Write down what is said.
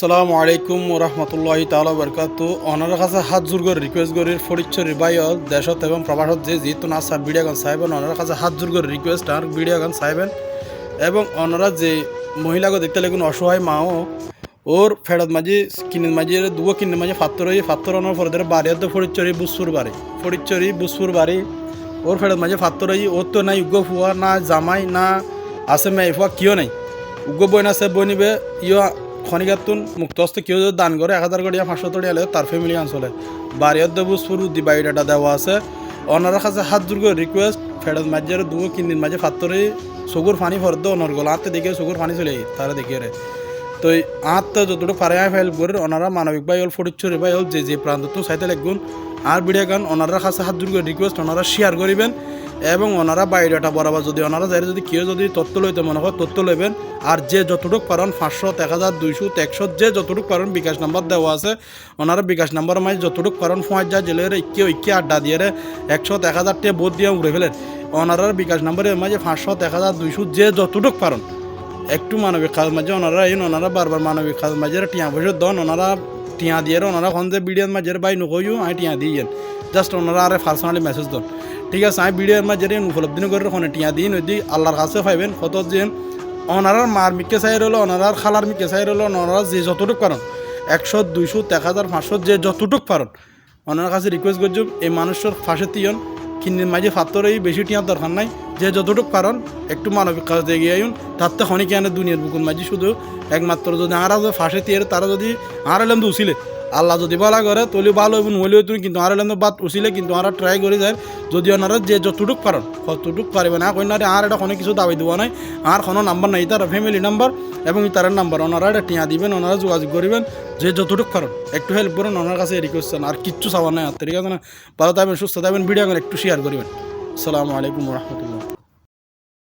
আসসালামু আলাইকুম রহমতুল্লাহি তাআলা বারকাতু অনার কাছে হাত জোর করে রিকোয়েস্ট করি ফরিদচুরি বাইল দেশত এবং প্রবাসত যে যেহেতু না সাব ভিডিও গান চাইবেন ওনার কাছে হাত জোর করে রিকোয়েস্ট আর ভিডিও গান চাইবেন এবং ওনারা যে মহিলাকে দেখতে লাগুন অসহায় মাও ওর ফেরত মাঝে কিনের মাঝে দুবো কিনের মাঝে ফাত্তর অনার পরে বাড়ির তো ফরিদচুরি বুসপুর বাড়ি ওর ফেরত মাঝে ফাত্তর ওর তো নাই উগ্র ফুয়া না জামাই না আছে মেয়ে ফুয়া কিয় নাই উগ্র বই না সে বই নিবে ইয় খনিকাতুন মুক্তস্ত কেউ যদি দান করে 1000 করে 500 টাকা হলে তার ফ্যামিলি অঞ্চলে বাড়ির দেবুসপুর ডিভাইডাটা দেওয়া আছে ওনার কাছে হাত জোর করে রিকোয়েস্ট ফেরত মাঝে দুবো কিনের মাঝে ফাত্তরে চকুর পানি ফরদ অনর গল হাতে দেখে চকুর পানি চলে তারা দেখে রে তো আত্ম যতটুকু পারে ফেল করে ওনারা মানবিক ভাই হল ফরিদচুরি ভাই হল যে প্রান্ত তো চাইতে লাগবেন আর ভিডিও গান ওনারা কাছে হাত জোর করে রিকোয়েস্ট ওনারা শেয়ার করিবেন এবং ওনারা বায়োডাটা বরাবর যদি ওনারা যাই যদি কেউ যদি তথ্য লইতে মনে হয় তথ্য লইবেন আর যে যতটুকু পারেন 500 1000 200 100 যে যতটুকু পারেন বিকাশ নাম্বার দেওয়া আছে ওনারা বিকাশ নাম্বার মাঝে যতটুকু পারেন 5000 জেলের ইকে আড্ডা দিয়ে 100 1000 টে বোধ দিয়ে উড়ে ফেলেন ওনারা বিকাশ নাম্বারের মাঝে 500 1000 200 যে যতটুকু পারেন একটু মানবিক কাজ মাঝে ওনারা বারবার মানবিক কাজ মাঝে টিয়া পয়সা দন ওনারা টিয়া দিয়ে ওনারা এখন যে বিডিয়ার মাঝে বাই নকইও আমি টিয়া দিয়েন জাস্ট ওনারা আরে পার্সোনালি মেসেজ দন ঠিক আছে আমি ভিডিওর মাঝে উপলব্ধি করে ওখানে টিয়া দিন ওই আল্লাহর কাছে পাইবেন কত যেন ওনারার মার মিকে চাই রইল ওনারার খালার মিকে চাই রইল ওনারা যে যতটুকু পারেন 100 200 1000 500 যে যতটুকু পারেন ওনার কাছে রিকোয়েস্ট করছি এই মানুষের ফাঁসে তিয়ন কিন্নির মাঝে ফাত্তরেই বেশি টিয়ার দরকার নাই যে যতটুকু পারেন একটু মানবিক কাজ দিয়ে গিয়ে তার তো খনি কেন দুনিয়ার বুকুন মাঝে শুধু একমাত্র যদি আর ফাঁসে তিয়ার তারা যদি আর এলাম তো উচিলে আল্লাহ যদি বলা করে তলি ভালো হইব নইলেও তুমি কিন্তু আর এলাম তো বাদ উচিলে কিন্তু আর ট্রাই করে যায় যদি ওনারা যে যতটুকু পারেন ততটুকু পারবে না কন্যারে আর এটা কোনো কিছু দাবি দেওয়া নাই আর কোনো নাম্বার নাই তার ফ্যামিলি নাম্বার এবং তার নাম্বার ওনারা এটা টিয়া দিবেন ওনারা যোগাযোগ করবেন যে যতটুকু পারেন একটু হেল্প করেন ওনার কাছে রিকোয়েস্ট আর কিচ্ছু চাওয়ার নাই আর ঠিক আছে না ভালো থাকবেন সুস্থ থাকবেন ভিডিও একটু শেয়ার করবেন আসসালামু আলাইকুম রহমতুল্লাহ।